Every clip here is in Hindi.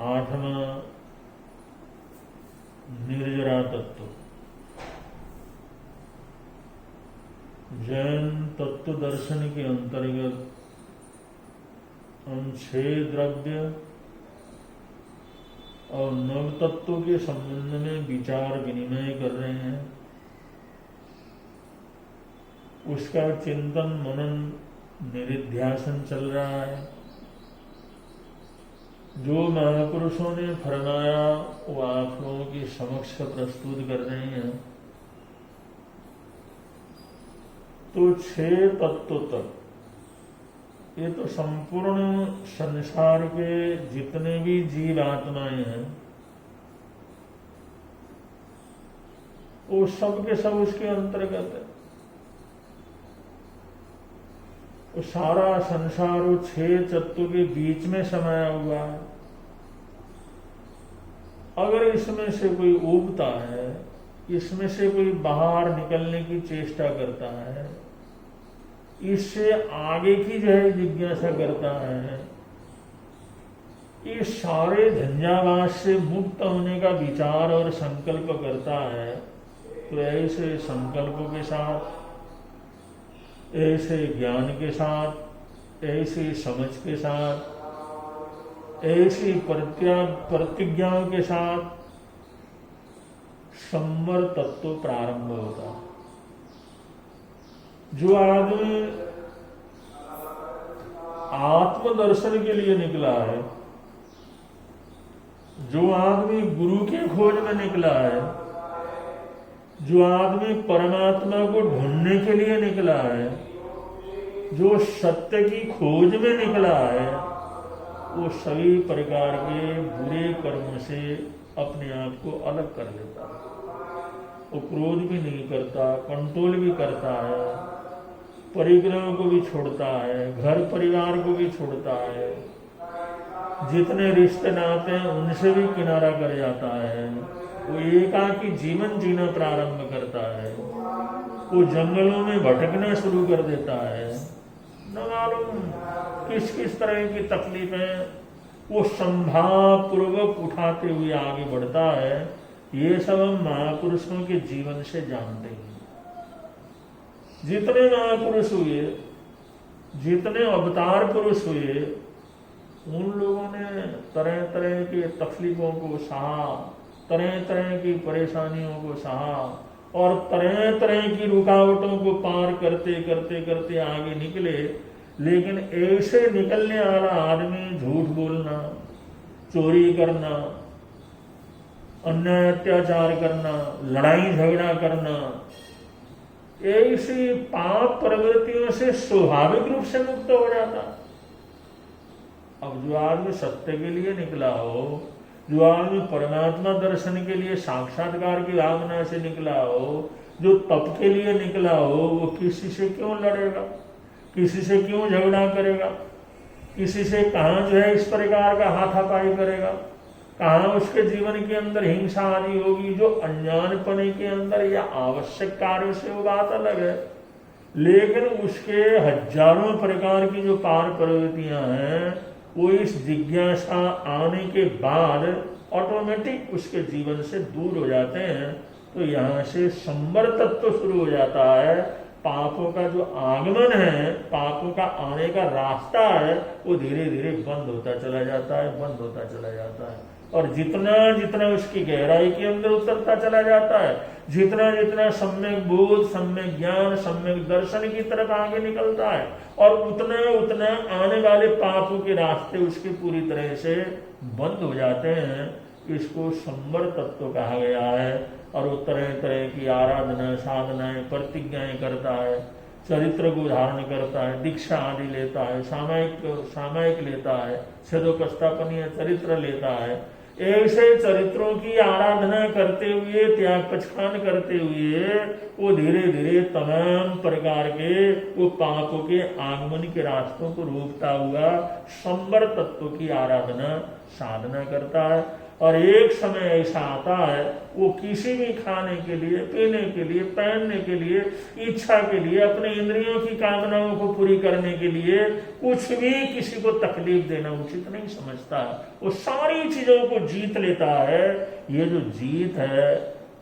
आठवां निर्जरा तत्व। जैन तत्व दर्शन के अंतर्गत हम 6 द्रव्य और नव तत्वों के संबंध में विचार विनिमय कर रहे हैं। उसका चिंतन मनन निरिध्यासन चल रहा है। जो महापुरुषों ने फरमाया वो आप लोगों के समक्ष प्रस्तुत कर रहे हैं। तो 6 तत्व तक ये तो संपूर्ण संसार के जितने भी जीव आत्माएं हैं वो सब के सब उसके अंतर्गत है। वो सारा संसार वो 6 तत्वों के बीच में समाया हुआ है। अगर इसमें से कोई उबता है, इसमें से कोई बाहर निकलने की चेष्टा करता है, इससे आगे की जो है जिज्ञासा करता है, ये सारे झंझावात से मुक्त होने का विचार और संकल्प करता है, तो ऐसे संकल्पों के साथ, ऐसे ज्ञान के साथ, ऐसी समझ के साथ, ऐसी प्रतिज्ञाओं के साथ संवर तत्व प्रारंभ होता है। जो आदमी आत्मदर्शन के लिए निकला है, जो आदमी गुरु के खोज में निकला है, जो आदमी परमात्मा को ढूंढने के लिए निकला है, जो सत्य की खोज में निकला है, वो सभी प्रकार के बुरे कर्म से अपने आप को अलग कर लेता है। वो क्रोध भी नहीं करता, कंट्रोल भी करता है, परिग्रह को भी छोड़ता है, घर परिवार को भी छोड़ता है, जितने रिश्ते नाते हैं उनसे भी किनारा कर जाता है। वो एकाकी जीवन जीना प्रारंभ करता है। वो जंगलों में भटकना शुरू कर देता है। न मालूम किस किस तरह की तकलीफें वो संभाव पूर्वक उठाते हुए आगे बढ़ता है। ये सब हम महापुरुषों के जीवन से जानते हैं। जितने महापुरुष हुए, जितने अवतार पुरुष हुए, उन लोगों ने तरह तरह की तकलीफों को सहा, तरह तरह की परेशानियों को सहा और तरह तरह की रुकावटों को पार करते करते करते आगे निकले। लेकिन ऐसे निकलने वाला आदमी झूठ बोलना, चोरी करना, अन्याय अत्याचार करना, लड़ाई झगड़ा करना, ऐसी पाप प्रवृत्तियों से स्वाभाविक रूप से मुक्त हो जाता। अब जो आदमी सत्य के लिए निकला हो, जो आदमी परमात्मा दर्शन के लिए साक्षात्कार की भावना से निकला हो, जो तप के लिए निकला हो, वो किसी से क्यों लड़ेगा, किसी से क्यों झगड़ा करेगा, किसी से कहाँ जो है इस प्रकार का हाथापाई करेगा, कहाँ उसके जीवन के अंदर हिंसा आदि होगी। जो अनजानपने के अंदर या आवश्यक कार्य से वो बात अलग है, लेकिन उसके हजारों प्रकार की जो पार प्रवृत्तियां हैं वो इस जिज्ञासा आने के बाद ऑटोमेटिक उसके जीवन से दूर हो जाते हैं। तो यहाँ से संवर तत्व शुरू हो जाता है। पापों का जो आगमन है, पापों का आने का रास्ता है, वो धीरे धीरे बंद होता चला जाता है, बंद होता चला जाता है। और जितना जितना उसकी गहराई के अंदर उतरता चला जाता है, जितना जितना सम्यक बोध, सम्यक ज्ञान, सम्यक दर्शन की तरफ आगे निकलता है, और उतना उतना आने वाले पापों के रास्ते उसके पूरी तरह से बंद हो जाते हैं। इसको संवर तत्व कहा गया है। और वो तरह तरह की आराधना, साधनाएं, प्रतिज्ञाएं करता है, चरित्र को धारण करता है, दीक्षा आदि लेता है, सामायिक लेता है, छेदोपस्थापनीय चरित्र लेता है। ऐसे चरित्रों की आराधना करते हुए, त्याग पछखान करते हुए वो धीरे धीरे तमाम प्रकार के वो पापों के आगमन के रास्तों को रोकता हुआ संवर तत्व की आराधना साधना करता है। और एक समय ऐसा आता है वो किसी भी खाने के लिए, पीने के लिए, पहनने के लिए, इच्छा के लिए, अपने इंद्रियों की कामनाओं को पूरी करने के लिए कुछ भी किसी को तकलीफ देना उचित नहीं समझता। वो सारी चीजों को जीत लेता है। ये जो जीत है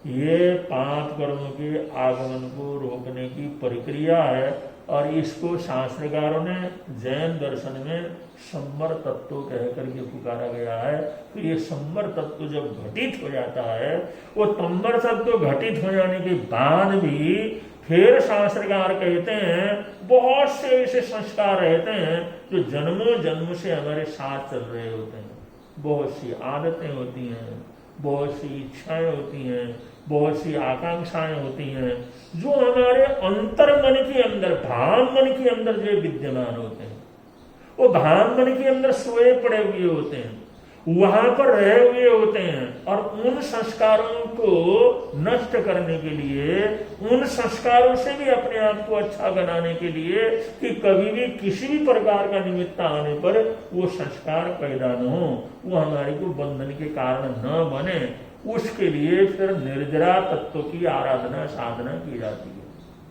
ये पाप कर्मों के आगमन को रोकने की प्रक्रिया है। और इसको शास्त्रकारों ने जैन दर्शन में संवर तत्व कह करके पुकारा गया है। तो ये संवर तत्व जब घटित हो जाता है, वो तंवर तत्व घटित हो जाने के बाद भी फिर शास्त्रकार कहते हैं बहुत से ऐसे संस्कार रहते हैं जो जन्मों जन्म से हमारे साथ चल रहे होते हैं। बहुत सी आदतें होती हैं, बहुत सी इच्छाएं होती हैं, बहुत सी आकांक्षाएं होती हैं जो हमारे अंतर मन के अंदर, भाव मन के अंदर जो विद्यमान होते हैं। वो भाव मन के अंदर सोए पड़े हुए होते हैं, वहां पर रहे हुए होते हैं। और उन संस्कारों को नष्ट करने के लिए, उन संस्कारों से भी अपने आप को अच्छा बनाने के लिए कि कभी भी किसी भी प्रकार का निमित्त आने पर वो संस्कार पैदा न हो, वो हमारे को बंधन के कारण न बने, उसके लिए फिर निर्जरा तत्व की आराधना साधना की जाती है।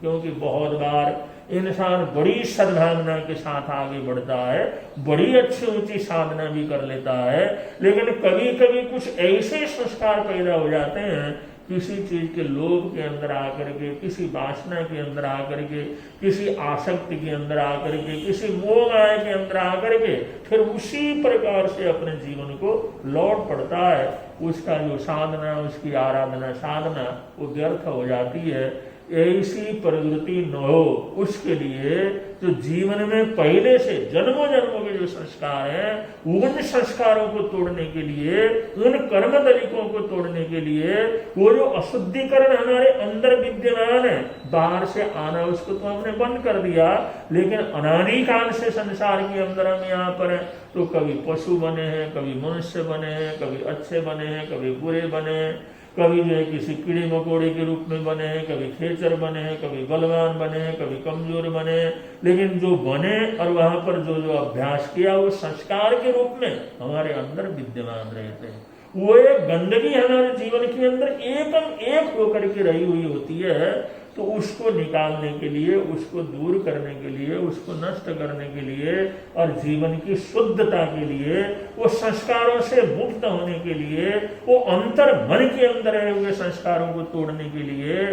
क्योंकि बहुत बार इंसान बड़ी सद्भावना के साथ आगे बढ़ता है, बड़ी अच्छी ऊंची साधना भी कर लेता है, लेकिन कभी कभी कुछ ऐसे संस्कार पैदा हो जाते हैं किसी चीज के लोभ के अंदर आकर के, किसी वासना के अंदर आकर के, किसी आसक्ति के अंदर आकर के, किसी मोह माया के अंदर आकर के फिर उसी प्रकार से अपने जीवन को लौट पड़ता है। उसका जो साधना, उसकी आराधना साधना वो व्यर्थ हो जाती है। ऐसी प्रवृत्ति न हो उसके लिए जो जीवन में पहले से जन्मों जन्मों के जो संस्कार हैं, उन संस्कारों को तोड़ने के लिए, उन कर्म दलिकों को तोड़ने के लिए, वो जो अशुद्धिकरण हमारे अंदर विद्यमान है, बाहर से आना उसको तो हमने बंद कर दिया, लेकिन अनादिकाल से संसार के अंदर हम यहाँ पर हैं। तो कभी पशु बने हैं, कभी मनुष्य बने हैं, कभी अच्छे बने हैं, कभी बुरे बने हैं, कभी जो है किसी कीड़े मकोड़े के रूप में बने हैं, कभी खेचर बने हैं, कभी बलवान बने हैं, कभी कमजोर बने हैं। लेकिन जो बने और वहां पर जो जो अभ्यास किया वो संस्कार के रूप में हमारे अंदर विद्यमान रहते हैं। वो एक गंदगी हमारे जीवन के अंदर एकम एक होकर के रही हुई होती है। तो उसको निकालने के लिए, उसको दूर करने के लिए, उसको नष्ट करने के लिए और जीवन की शुद्धता के लिए, वो संस्कारों से मुक्त होने के लिए, वो अंतर मन के अंदर रहे हुए संस्कारों को तोड़ने के लिए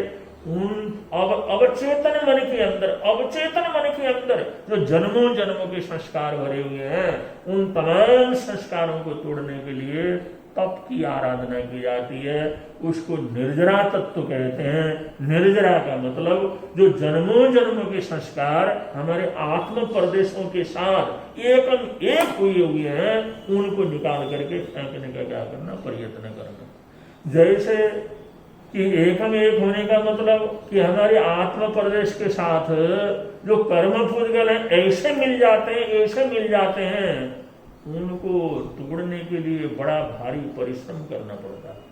उन अवचेतन मन के अंदर, अवचेतन मन के अंदर जो जन्मों जन्मों के संस्कार भरे हुए हैं, उन तमाम संस्कारों को तोड़ने के लिए तप की आराधना की जाती है। उसको निर्जरा तत्व कहते हैं। निर्जरा का मतलब जो जन्मों जन्मों के संस्कार हमारे आत्म प्रदेशों के साथ एकम एक हुए हुए हैं, उनको निकाल करके फेंकने का क्या करना, प्रयत्न करना। जैसे कि एकम एक होने का मतलब कि हमारे आत्म प्रदेश के साथ जो कर्म पुद्गल हैं ऐसे मिल जाते हैं, ऐसे मिल जाते हैं, उनको तोड़ने के लिए बड़ा भारी परिश्रम करना पड़ता है,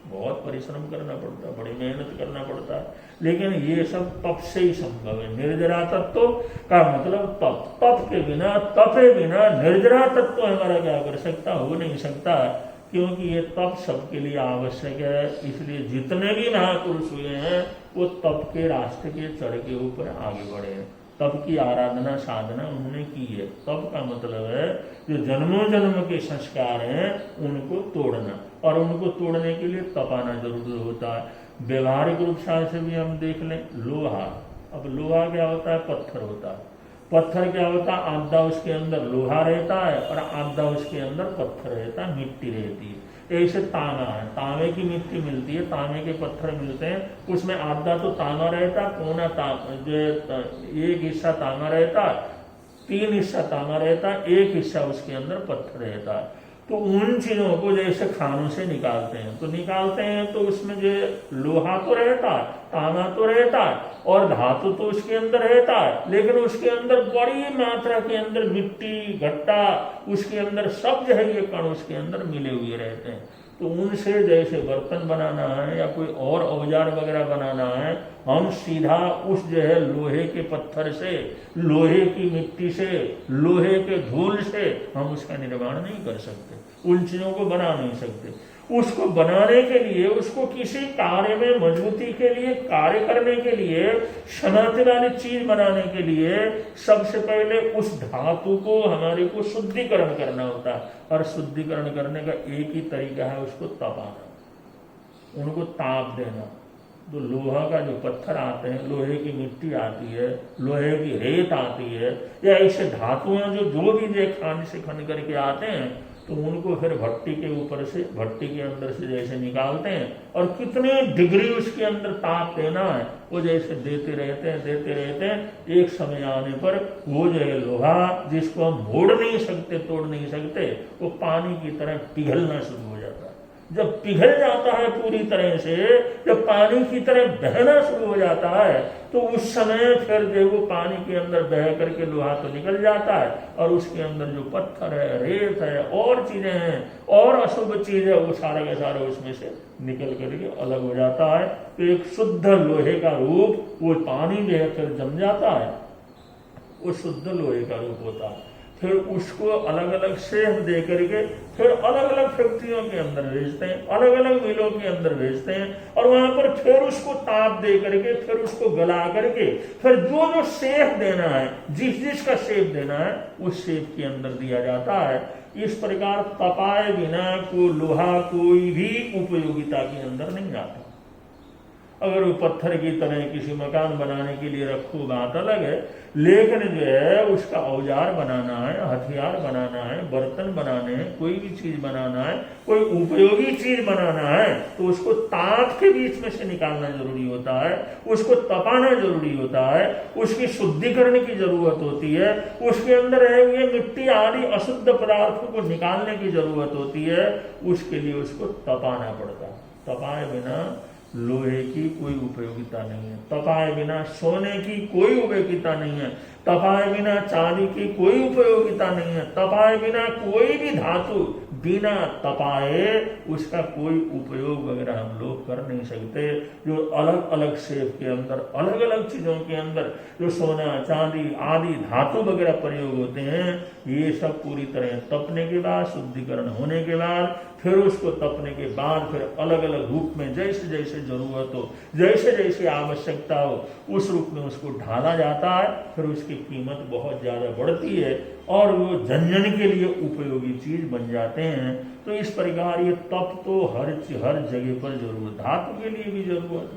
बहुत परिश्रम करना पड़ता है, बड़ी मेहनत करना पड़ता है। लेकिन ये सब तप से ही संभव है। निर्जरा तत्व का मतलब तप, तप के बिना, तपे बिना निर्जरा तत्व हमारा क्या कर सकता, हो नहीं सकता, क्योंकि ये तप सबके लिए आवश्यक है। इसलिए जितने भी महापुरुष हुए हैं वो तप के रास्ते के चढ़ के ऊपर आगे बढ़े हैं। तप की आराधना साधना उन्होंने की है। तप का मतलब है जो जन्मों जन्म के संस्कार हैं उनको तोड़ना, और उनको तोड़ने के लिए तपाना जरूरी होता है। व्यवहारिक रूप से भी हम देख लें, लोहा, अब लोहा क्या होता है, पत्थर होता है। पत्थर क्या होता है, आधा उसके अंदर लोहा रहता है और आधा उसके अंदर पत्थर रहता है, मिट्टी रहती है। ऐसे तांबा है, तांबे की मिट्टी मिलती है, तांबे के पत्थर मिलते हैं, उसमें आधा तो तांबा रहता है, कोना जो एक हिस्सा तांबा रहता है, 3 हिस्सा तांबा रहता है, 1 हिस्सा उसके अंदर पत्थर रहता है। तो उन चीजों को जैसे खानों से निकालते हैं, तो निकालते हैं तो उसमें जो लोहा तो रहता है, तांबा तो रहता है और धातु तो उसके अंदर रहता है, लेकिन उसके अंदर बड़ी मात्रा के अंदर मिट्टी, घट्टा, उसके अंदर सब जो है ये कण उसके अंदर मिले हुए रहते हैं। तो उनसे जैसे बर्तन बनाना है या कोई और औजार वगैरह बनाना है, हम सीधा उस जो है लोहे के पत्थर से, लोहे की मिट्टी से, लोहे के धूल से हम उसका निर्माण नहीं कर सकते, उन चीजों को बना नहीं सकते। उसको बनाने के लिए, उसको किसी कार्य में मजबूती के लिए, कार्य करने के लिए, समाप्ति वाली चीज बनाने के लिए सबसे पहले उस धातु को हमारे को शुद्धिकरण करना होता है। और शुद्धिकरण करने का एक ही तरीका है, उसको तपाना, उनको ताप देना। तो लोहा का जो पत्थर आते हैं, लोहे की मिट्टी आती है, लोहे की रेत आती है, या ऐसे धातुएं जो भी जो खान से खन करके आते हैं, तो उनको फिर भट्टी के ऊपर से, भट्टी के अंदर से जैसे निकालते हैं, और कितने डिग्री उसके अंदर ताप देना है वो जैसे देते रहते हैं। एक समय आने पर वो जो है लोहा, जिसको हम मोड़ नहीं सकते, तोड़ नहीं सकते, वो पानी की तरह पिघलना शुरू हो जाता है। जब पिघल जाता है पूरी तरह से, जब पानी की तरह बहना शुरू हो जाता है, तो उस समय फिर जो वो पानी के अंदर बह करके लोहा तो निकल जाता है, और उसके अंदर जो पत्थर है, रेत है, और चीजें हैं, और अशुभ चीज है, वो सारे के सारे उसमें से निकल करके अलग हो जाता है। तो एक शुद्ध लोहे का रूप वो पानी में फिर जम जाता है, वो शुद्ध लोहे का रूप होता है। फिर उसको अलग अलग शेप दे करके फिर अलग अलग फैक्ट्रियों के अंदर भेजते हैं, अलग अलग मिलों के अंदर भेजते हैं, और वहां पर फिर उसको ताप दे करके, फिर उसको गला करके, फिर जो शेप देना है, जिसका शेप देना है, उस शेप के अंदर दिया जाता है। इस प्रकार तपाए बिना को लोहा कोई भी उपयोगिता के अंदर नहीं आता। अगर वो पत्थर की तरह किसी मकान बनाने के लिए रखो, बात अलग है, लेकिन जो है उसका औजार बनाना है, हथियार बनाना है, बर्तन बनाने हैं, कोई भी चीज बनाना है, कोई उपयोगी चीज बनाना है, तो उसको ताप के बीच में से निकालना जरूरी होता है, उसको तपाना जरूरी होता है, उसकी शुद्धिकरण की जरूरत होती है, उसके अंदर रहे हुए मिट्टी आदि अशुद्ध पदार्थों को निकालने की जरूरत होती है, उसके लिए उसको तपाना पड़ता है। तपाए बिना लोहे की कोई उपयोगिता नहीं है, तपाए बिना सोने की कोई उपयोगिता नहीं है, तपाए बिना चांदी की कोई उपयोगिता नहीं है, तपाए बिना कोई भी धातु बिना तपाए उसका कोई उपयोग वगैरह हम लोग कर नहीं सकते। जो अलग अलग शेप के अंदर, अलग अलग चीजों के अंदर जो सोना चांदी आदि धातु वगैरह प्रयोग होते हैं, ये सब पूरी तरह तपने के बाद, शुद्धिकरण होने के बाद, फिर उसको तपने के बाद फिर अलग अलग रूप में जैसे जैसे जरूरत हो, जैसे जैसे आवश्यकता हो, उस रूप में उसको ढाला जाता है। फिर उसकी कीमत बहुत ज्यादा बढ़ती है और वो जन के लिए उपयोगी चीज बन जाते हैं। तो इस प्रकार ये तप तो हर जगह पर जरूरत, धातु के लिए भी जरूरत,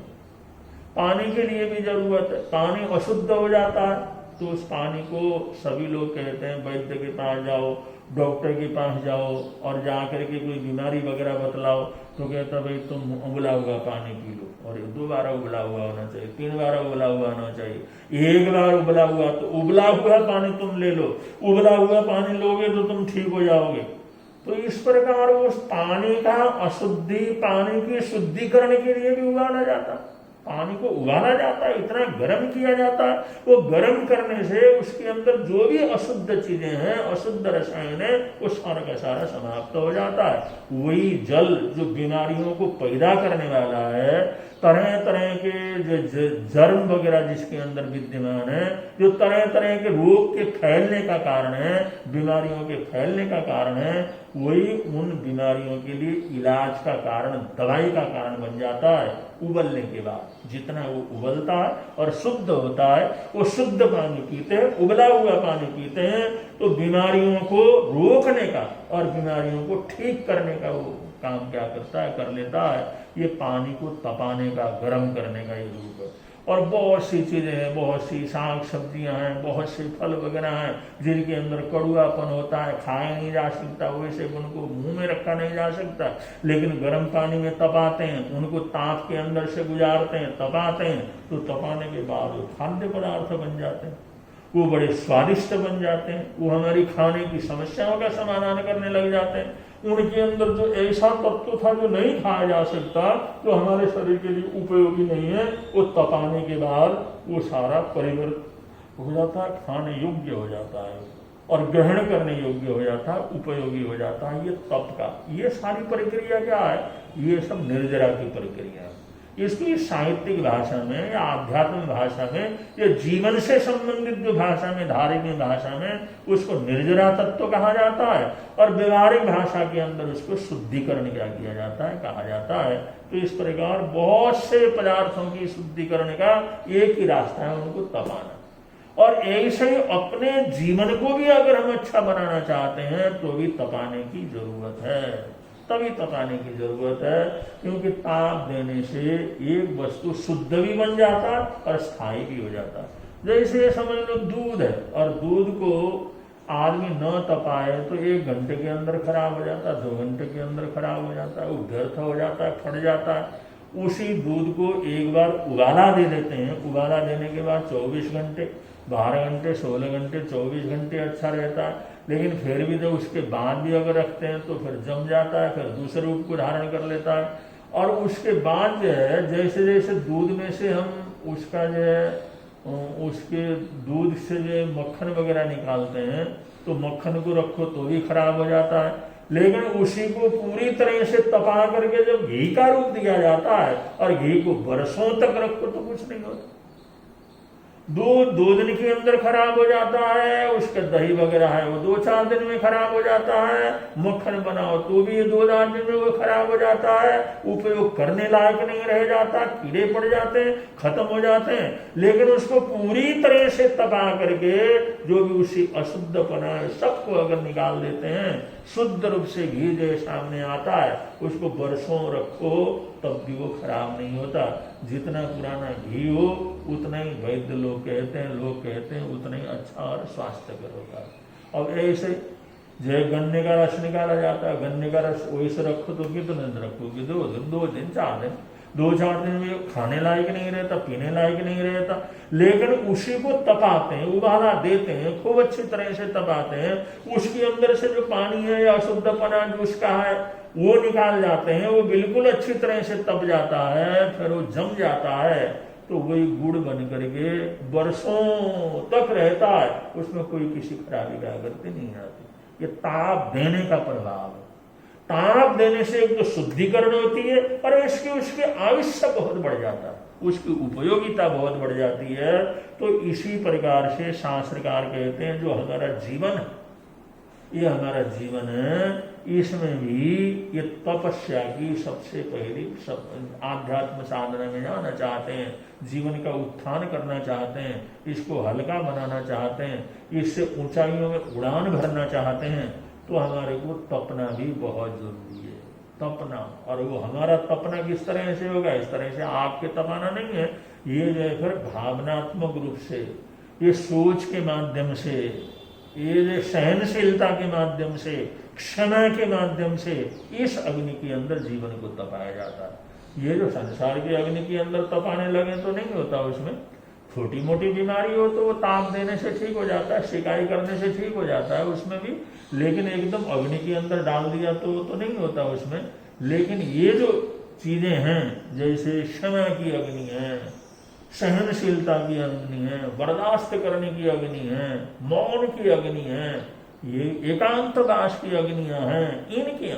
पानी के लिए भी जरूरत है। पानी अशुद्ध हो जाता है तो उस पानी को सभी लोग कहते हैं वैद्य के पास जाओ, डॉक्टर के पास जाओ और जाकर के कोई बीमारी वगैरह बतलाओ तो कहता भाई तुम उबला हुआ पानी पी लो, और 2 बार उबला हुआ होना चाहिए, 3 बार उबला हुआ होना चाहिए, 1 बार उबला हुआ तो उबला हुआ पानी तुम ले लो, उबला हुआ पानी लोगे तो तुम ठीक हो जाओगे। तो इस प्रकार उस पानी का अशुद्धि, पानी की शुद्धिकरण के लिए भी उगाना जाता, पानी को उगाला जाता है, इतना गर्म किया जाता है। वो गर्म करने से उसके अंदर जो भी अशुद्ध चीजें हैं, अशुद्ध रसायन है, वो सारा का सारा समाप्त हो जाता है। वही जल जो बीमारियों को पैदा करने वाला है, तरह तरह के जो जर्म वगैरह जिसके अंदर विद्यमान है, जो तरह तरह के रोग के फैलने का कारण है, बीमारियों के फैलने का कारण है, वही उन बीमारियों के लिए इलाज का कारण, दवाई का कारण बन जाता है। उबलने के बाद जितना वो उबलता है और शुद्ध होता है, वो शुद्ध पानी पीते हैं, उबला हुआ पानी पीते हैं, तो बीमारियों को रोकने का और बीमारियों को ठीक करने का वो काम क्या करता है, कर लेता है। ये पानी को तपाने का, गर्म करने का ये रूप है। और बहुत सी चीजें हैं, बहुत सी साग सब्जियां हैं, बहुत से फल वगैरह हैं जिनके अंदर कड़ुआपन होता है, खाया नहीं जा सकता, वैसे उनको मुंह में रखा नहीं जा सकता, लेकिन गर्म पानी में तपाते हैं, उनको ताप के अंदर से गुजारते हैं, तपाते हैं, तो तपाने के बाद वो खाद्य पदार्थ बन जाते हैं, वो बड़े स्वादिष्ट बन जाते हैं, वो हमारी खाने की समस्याओं का समाधान करने लग जाते हैं। उनके अंदर जो ऐसा तत्व था जो नहीं खाया जा सकता, जो हमारे शरीर के लिए उपयोगी नहीं है, वो तपाने के बाद वो सारा परिवर्तन हो जाता है, खाने योग्य हो जाता है और ग्रहण करने योग्य हो जाता है, उपयोगी हो जाता है। ये तप का, ये सारी प्रक्रिया क्या है, ये सब निर्जरा की प्रक्रिया है। इसकी साहित्यिक भाषा में या आध्यात्म भाषा में या जीवन से संबंधित जो भाषा में, धार्मिक भाषा में, उसको निर्जरा तत्व कहा जाता है, और व्यवहारिक भाषा के अंदर उसको शुद्धिकरण क्या किया जाता है, कहा जाता है। तो इस प्रकार बहुत से पदार्थों की शुद्धिकरण का एक ही रास्ता है, उनको तपाना। और ऐसे ही अपने जीवन को भी अगर हम अच्छा बनाना चाहते हैं तो भी तपाने की जरूरत है, तभी तपाने की जरूरत है, क्योंकि ताप देने से एक वस्तु शुद्ध भी बन जाता है और स्थायी भी हो जाता है। जैसे समझ लो दूध है, और दूध को आदमी न तपाए तो 1 घंटे के अंदर खराब हो जाता है, 2 घंटे के अंदर खराब हो जाता है, वो व्यर्थ हो जाता है, फट जाता है। उसी दूध को एक बार उबाला दे देते हैं, उबाला देने के बाद 24 घंटे, 12 घंटे, 16 घंटे, 24 घंटे अच्छा रहता है, लेकिन फिर भी जब उसके बाद भी अगर रखते हैं तो फिर जम जाता है, फिर दूसरे रूप को धारण कर लेता है। और उसके बाद जो है, जैसे जैसे दूध में से हम उसका जो है, उसके दूध से जो मक्खन वगैरह निकालते हैं, तो मक्खन को रखो तो भी खराब हो जाता है, लेकिन उसी को पूरी तरह से तपा करके जब घी का रूप दिया जाता है और घी को बरसों तक रखो तो कुछ नहीं होता। दूध 2 दिन के अंदर खराब हो जाता है, उसका दही वगैरह है वो 2-4 दिन में खराब हो जाता है, मक्खन बनाओ तो भी 2-4 दिन में वो खराब हो जाता है, उपयोग करने लायक नहीं रह जाता, कीड़े पड़ जाते हैं, खत्म हो जाते हैं। लेकिन उसको पूरी तरह से तपा करके जो भी उसी अशुद्धपना है सबको अगर निकाल देते हैं, शुद्ध रूप से घी जो सामने आता है, उसको बरसों रखो तब भी वो खराब नहीं होता। जितना पुराना घी हो उतना ही वैद्य लोग कहते हैं उतना ही अच्छा और स्वास्थ्यकर होता है। अब ऐसे जो गन्ने का रस निकाला जाता है, गन्ने का रस वैसे रखो तो कितने दिन रखोगे, 2 दिन, 2 दिन, 4 दिन, 2-4 दिन में खाने लायक नहीं रहता, पीने लायक नहीं रहता। लेकिन उसी को तपाते हैं, उबाला देते हैं, खूब अच्छी तरह से तपाते हैं, उसके अंदर से जो पानी है या अशुद्धपना जो उसका है वो निकाल जाते हैं, वो बिल्कुल अच्छी तरह से तप जाता है, फिर वो जम जाता है, तो वही गुड़ बन करके बरसों तक रहता है, उसमें कोई किसी खराबी का आकृति नहीं आती। ये ताप देने का प्रभाव है। ताप देने से एक तो शुद्धिकरण होती है और इसके उसके आयुष्य बहुत बढ़ जाता है, उसकी उपयोगिता बहुत बढ़ जाती है। तो इसी प्रकार से शास्त्रकार कहते हैं जो हमारा जीवन है, ये हमारा जीवन है, इसमें भी ये तपस्या की सबसे पहली आध्यात्म साधना में जाना चाहते हैं, जीवन का उत्थान करना चाहते हैं, इसको हल्का बनाना चाहते हैं, इससे ऊंचाइयों में उड़ान भरना चाहते हैं, तो हमारे को तपना भी बहुत जरूरी है। तपना। और वो हमारा तपना किस तरह से होगा? इस तरह से आग के तपाना नहीं है, ये जो है फिर भावनात्मक रूप से, ये सोच के माध्यम से, ये जो सहनशीलता के माध्यम से, क्षमा के माध्यम से इस अग्नि के अंदर जीवन को तपाया जाता है। ये जो संसार की अग्नि के अंदर तपाने लगे तो नहीं होता। उसमें छोटी मोटी बीमारी हो तो वो ताप देने से ठीक हो जाता है, सिकाई करने से ठीक हो जाता है उसमें भी, लेकिन एकदम अग्नि के अंदर डाल दिया तो नहीं होता उसमें। लेकिन ये जो चीजें हैं, जैसे क्षमा की अग्नि है, सहनशीलता की अग्नि है, बर्दाश्त करने की अग्नि है, मौन की अग्नि है, ये एकांतवास की अग्नियां हैं, इनके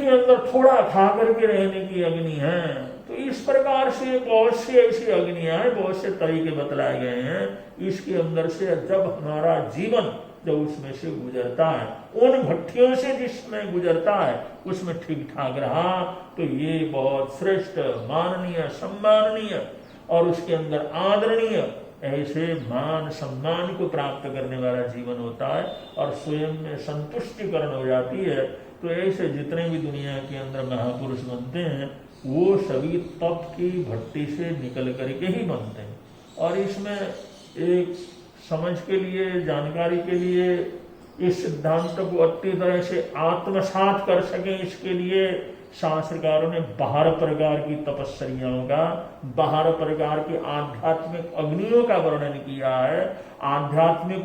अंदर थोड़ा खा करके रहने की अग्नि है। तो इस प्रकार से बहुत सी ऐसी अग्नियां हैं, बहुत से तरीके बतलाए गए हैं। इसके अंदर से जब हमारा जीवन जब उसमें से गुजरता है, उन भट्टियों से जिसमें गुजरता है उसमें ठीक ठाक रहा, तो ये बहुत श्रेष्ठ, माननीय, सम्माननीय और उसके अंदर आदरणीय, ऐसे मान सम्मान को प्राप्त करने वाला जीवन होता है और स्वयं में संतुष्टिकरण हो जाती है। तो ऐसे जितने भी दुनिया के अंदर महापुरुष बनते हैं वो सभी तप की भट्टी से निकल करके ही बनते हैं। और इसमें एक समझ के लिए, जानकारी के लिए, इस सिद्धांत को अच्छी तरह से आत्मसात कर सके, इसके लिए शास्त्रकारों ने 12 प्रकार की तपस्याओं का, 12 प्रकार की आध्यात्मिक अग्नियों का वर्णन किया है, आध्यात्मिक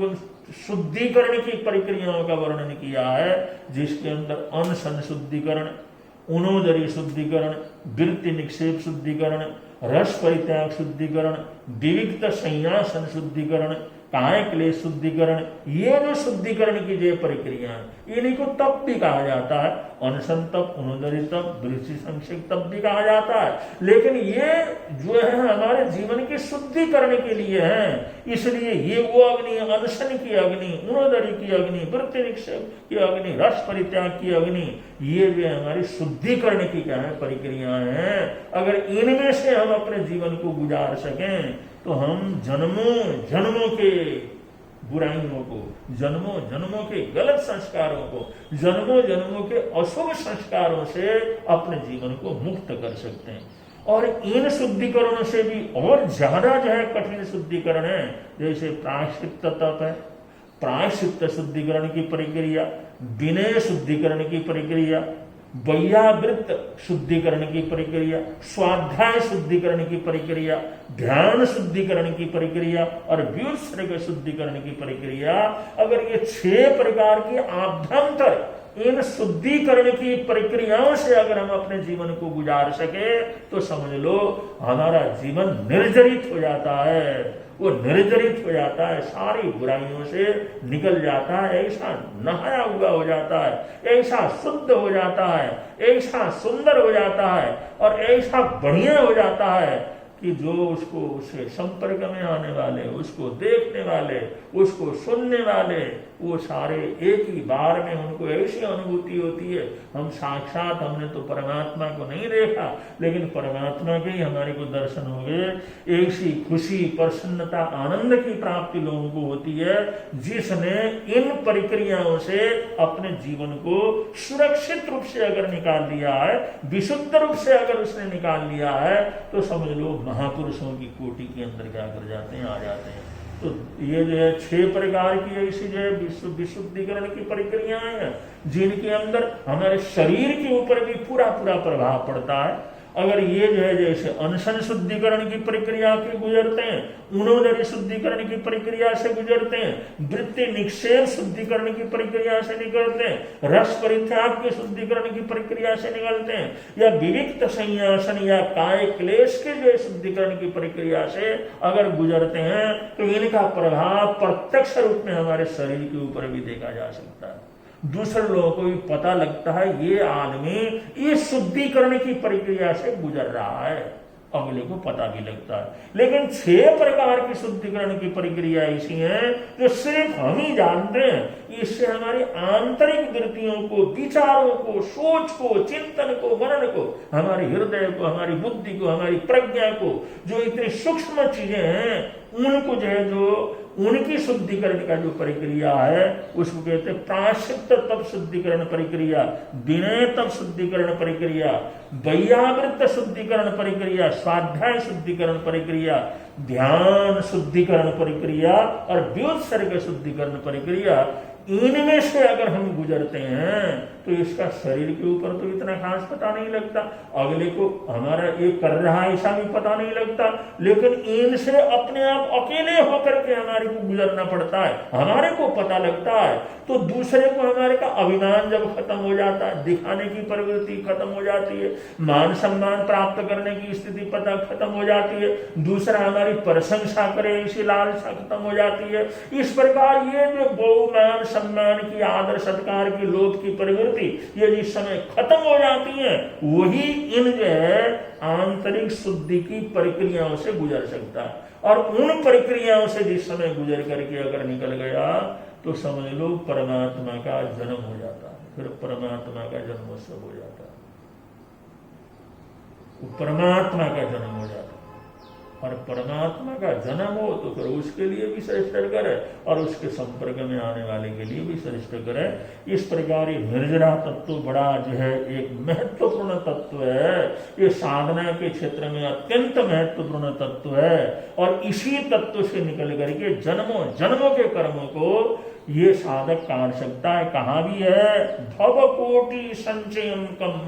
शुद्धिकरण की प्रक्रियाओं का वर्णन किया है, जिसके अंदर अनशन शुद्धिकरण, उनोदरी शुद्धिकरण, वृत्ति निक्षेप शुद्धिकरण, रस परित्याग शुद्धिकरण, विविक्त संयासन शुद्धिकरण, काय क्लेश शुद्धिकरण, ये जो शुद्धिकरण की जो प्रक्रिया है इन्हीं को तप भी कहा जाता है। अनशन तप, उनोदरी तप, वृत्ति संक्षेप तप भी कहा जाता है। लेकिन ये जो है हमारे जीवन के शुद्धिकरण के लिए है, इसलिए ये वो अग्नि, अनशन की अग्नि, उनोदरी की अग्नि, वृत्ति निक्षेप की अग्नि, रस परित्याग की अग्नि, ये जो हमारी शुद्धिकरण की क्या है प्रक्रियाएं हैं। अगर इनमें से हम अपने जीवन को गुजार सकें तो हम जन्मों जन्मों के बुराइयों को, जन्मों जन्मों के गलत संस्कारों को, जन्मों जन्मों के अशुभ संस्कारों से अपने जीवन को मुक्त कर सकते हैं। और इन शुद्धिकरणों से भी और ज्यादा जो है कठिन शुद्धिकरण है, जैसे प्रायश्चित्त तप है, प्रायश्चित्त शुद्धिकरण की प्रक्रिया, विनय शुद्धिकरण की प्रक्रिया, वैयावृत्त शुद्धिकरण की प्रक्रिया, स्वाध्याय शुद्धिकरण की प्रक्रिया, ध्यान शुद्धिकरण की प्रक्रिया और व्युत्सर्ग शुद्धिकरण की प्रक्रिया। अगर ये 6 प्रकार की आभ्यंतर इन शुद्धिकरण की प्रक्रियाओं से अगर हम अपने जीवन को गुजार सके तो समझ लो हमारा जीवन निर्जरित हो जाता है, वो निर्जरित हो जाता है, सारी बुराइयों से निकल जाता है, ऐसा नहाया हुआ हो जाता है, ऐसा शुद्ध हो जाता है, ऐसा सुंदर हो जाता है और ऐसा बढ़िया हो जाता है कि जो उसको, उसके संपर्क में आने वाले, उसको देखने वाले, उसको सुनने वाले, वो सारे एक ही बार में उनको ऐसी अनुभूति होती है। हम साक्षात, हमने तो परमात्मा को नहीं देखा, लेकिन परमात्मा के ही हमारे को दर्शन हो गए। ऐसी खुशी, प्रसन्नता, आनंद की प्राप्ति लोगों को होती है जिसने इन प्रक्रियाओं से अपने जीवन को सुरक्षित रूप से अगर निकाल लिया है, विशुद्ध रूप से अगर उसने निकाल लिया है, तो समझ लो महापुरुषों की कोटि के अंदर क्या कर जाते हैं, आ जाते हैं। तो ये जो है 6 प्रकार की ऐसी जो है विशुद्धिकरण की प्रक्रियाएं हैं जिनके अंदर हमारे शरीर के ऊपर भी पूरा पूरा प्रभाव पड़ता है। अगर ये जो है जैसे अनशन शुद्धिकरण की प्रक्रिया के गुजरते हैं, उनोदरी शुद्धिकरण की प्रक्रिया से गुजरते हैं, वृत्ति निक्षेप शुद्धिकरण की प्रक्रिया से निकलते हैं, रस परित्याग की शुद्धिकरण की प्रक्रिया से निकलते हैं, या विविक्त संयासन या काय क्लेश के जो शुद्धिकरण की प्रक्रिया से अगर गुजरते हैं तो इनका प्रभाव प्रत्यक्ष रूप में हमारे शरीर के ऊपर भी देखा जा सकता है। दूसरे लोगों को भी पता लगता है ये आदमी इस शुद्धिकरण की प्रक्रिया से गुजर रहा है, अगले को पता भी लगता है। लेकिन 6 प्रकार की शुद्धिकरण की प्रक्रिया ऐसी है जो सिर्फ हम ही जानते हैं। इससे हमारी आंतरिक वृत्तियों को, विचारों को, सोच को, चिंतन को, मनन को, हमारे हृदय को, हमारी बुद्धि को, हमारी प्रज्ञा को, जो इतनी सूक्ष्म चीजें हैं उनको जो है, जो उनकी शुद्धिकरण का जो प्रक्रिया है उसको कहते हैं प्रायश्चित्त तप शुद्धिकरण प्रक्रिया, विनय तप शुद्धिकरण प्रक्रिया, वैयावृत्त शुद्धिकरण प्रक्रिया, स्वाध्याय शुद्धिकरण प्रक्रिया, ध्यान शुद्धिकरण प्रक्रिया और व्युत्सर्ग शुद्धिकरण प्रक्रिया। इनमें से अगर हम गुजरते हैं तो इसका शरीर के ऊपर तो इतना खास पता नहीं लगता, अगले को हमारा ये कर रहा है ऐसा भी पता नहीं लगता, लेकिन इनसे अपने आप अकेले होकर के हमारे को गुजरना पड़ता है, हमारे को पता लगता है। तो दूसरे को हमारे का अभिमान जब खत्म हो जाता है, दिखाने की प्रवृत्ति खत्म हो जाती है, मान सम्मान प्राप्त करने की स्थिति पता खत्म हो जाती है, दूसरा हमारी प्रशंसा करे इसी लालसा खत्म हो जाती है। इस प्रकार ये जो बहुमान सम्मान की, आदर सत्कार की, लोभ की प्रवृत्ति ये जिस समय खत्म हो जाती है, वही इन जो है आंतरिक शुद्धि की प्रक्रियाओं से गुजर सकता है। और उन प्रक्रियाओं से जिस समय गुजर करके अगर निकल गया तो समझ लो परमात्मा का जन्म हो जाता है, फिर परमात्मा का जन्मोत्सव हो जाता है, परमात्मा का जन्म हो जाता है। और परमात्मा का जन्म हो तो फिर उसके लिए भी श्रेष्ठ करे और उसके संपर्क में आने वाले के लिए भी श्रेष्ठ करे। इस प्रकार ये निर्जरा तत्व बड़ा जो है एक महत्वपूर्ण तत्व है, ये साधना के क्षेत्र में अत्यंत महत्वपूर्ण तत्व है। और इसी तत्व से निकल करके जन्मों जन्मों के कर्मों को ये साधक काट सकता है। कहाँ भी है भव कोटि संचयम कम,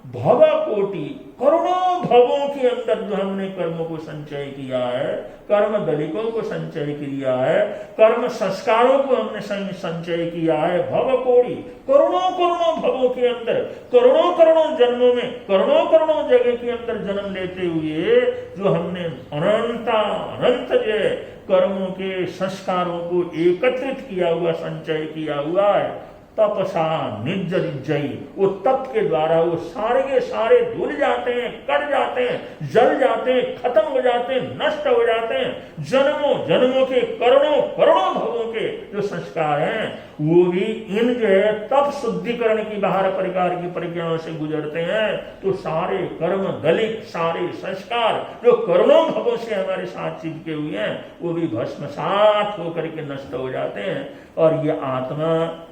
भव कोटि करोड़ों भवों के अंदर जो हमने कर्मों को संचय किया है, कर्म दलिकों को संचय किया है, कर्म संस्कारों को हमने संचय किया है, भव कोटि करोड़ों करोड़ों भवों के अंदर, करोड़ों करोड़ों जन्मों में, करोड़ों करोड़ों जगह के अंदर जन्म लेते हुए जो हमने अनंत जो कर्मों के संस्कारों को एकत्रित किया हुआ, संचय किया हुआ है, तपसा निर्जरिजयी, वो तप के द्वारा वो सारे के सारे धुल जाते हैं, कट जाते हैं, जल जाते हैं, खत्म हो जाते हैं, नष्ट हो जाते हैं। जन्मों जन्मों के करोड़ों करोड़ों भवों के जो संस्कार हैं वो भी इन जो है तप शुद्धिकरण की बाहर प्रकार की प्रक्रियाओं से गुजरते हैं, तो सारे कर्म दलित, सारे संस्कार जो करोड़ों भवों से हमारे साथ चिपके हुए हैं वो भी भस्मसात होकर के नष्ट हो जाते हैं। और ये आत्मा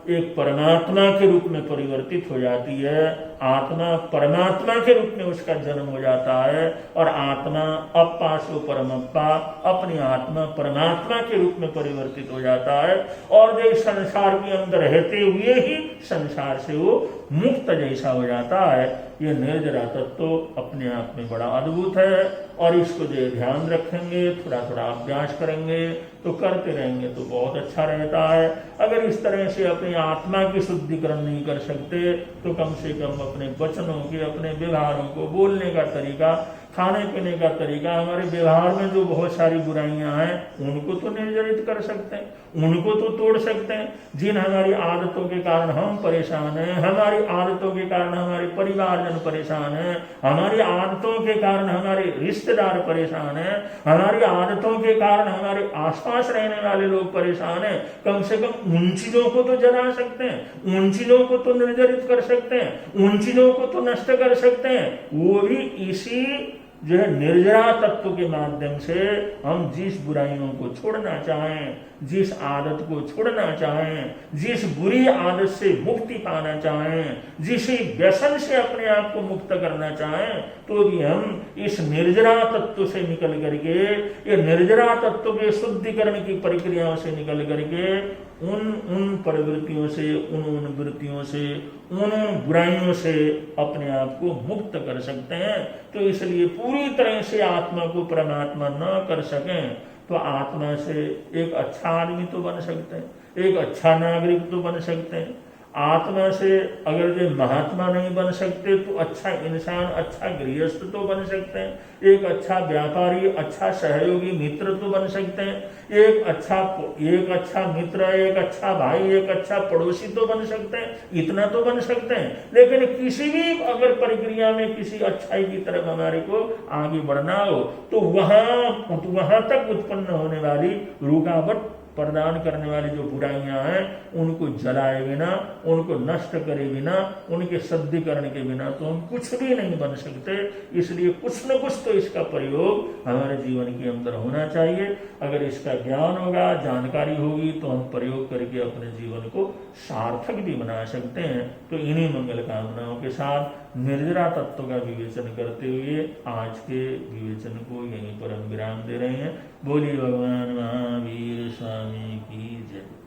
एक परमात्मा के रूप में परिवर्तित हो जाती है, आत्मा परमात्मा के रूप में उसका जन्म हो जाता है। और आत्मा अपासो परमप्पा, अपनी आत्मा परमात्मा के रूप में परिवर्तित हो जाता है। और जो संसार के अंदर रहते हुए ही संसार से वो मुक्त जैसा हो जाता है। ये निर्जरा तत्व तो अपने आप में बड़ा अद्भुत है। और इसको जो ध्यान रखेंगे, थोड़ा थोड़ा अभ्यास करेंगे तो करते रहेंगे तो बहुत अच्छा रहता है। अगर इस तरह से अपनी आत्मा की शुद्धिकरण नहीं कर सकते तो कम से कम अपने वचनों के, अपने व्यवहारों को, बोलने का तरीका, खाने पीने का तरीका, हमारे व्यवहार में जो बहुत सारी बुराइयां हैं उनको तो निर्जरित कर सकते हैं, उनको तो तोड़ सकते हैं। जिन हमारी आदतों के कारण हम परेशान हैं, हमारी आदतों के कारण हमारे परिवारजन परेशान हैं, हमारी आदतों के कारण हमारे रिश्तेदार परेशान हैं, हमारी आदतों के कारण हमारे आसपास रहने वाले लोग परेशान हैं, कम से कम उन चीजों को तो जला सकते हैं, उन चीजों को तो निर्जरित कर सकते हैं, उन चीजों को तो नष्ट कर सकते हैं। वो भी इसी जो है निर्जरा तत्व के माध्यम से हम जिस बुराइयों को छोड़ना चाहें, जिस आदत को छोड़ना चाहें, जिस बुरी आदत से मुक्ति पाना चाहें, जिस व्यसन से अपने आप को मुक्त करना चाहें, तो भी हम इस निर्जरा तत्व से निकल करके, ये निर्जरा तत्व के शुद्धिकरण की प्रक्रियाओं से निकल करके उन प्रवृत्तियों से, उन वृत्तियों से, उन बुराइयों से अपने आप को मुक्त कर सकते हैं। तो इसलिए पूरी तरह से आत्मा को परमात्मा न कर सकें तो आत्मा से एक अच्छा आदमी तो बन सकते हैं, एक अच्छा नागरिक तो बन सकते हैं। आत्मा से अगर जो महात्मा नहीं बन सकते तो अच्छा इंसान, अच्छा गृहस्थ तो बन सकते हैं, एक अच्छा व्यापारी, अच्छा सहयोगी मित्र तो बन सकते हैं, एक अच्छा मित्र, एक अच्छा भाई, एक अच्छा पड़ोसी तो बन सकते हैं, इतना तो बन सकते हैं। लेकिन किसी भी अगर प्रक्रिया में किसी अच्छाई की तरफ हमारे को आगे बढ़ना हो तो वहां तक उत्पन्न होने वाली रुकावट प्रदान करने वाली जो बुराइयां हैं उनको जलाए बिना, उनको नष्ट करे बिना, उनके शुद्धिकरण के बिना तो हम कुछ भी नहीं बन सकते। इसलिए कुछ न कुछ तो इसका प्रयोग हमारे जीवन के अंदर होना चाहिए। अगर इसका ज्ञान होगा, जानकारी होगी, तो हम प्रयोग करके अपने जीवन को सार्थक भी बना सकते हैं। तो इन्हीं मंगल कामनाओं के साथ निर्जरा तत्व का विवेचन करते हुए आज के विवेचन को यहीं पर हम विराम दे रहे हैं। बोलिए भगवान महावीर स्वामी की जय।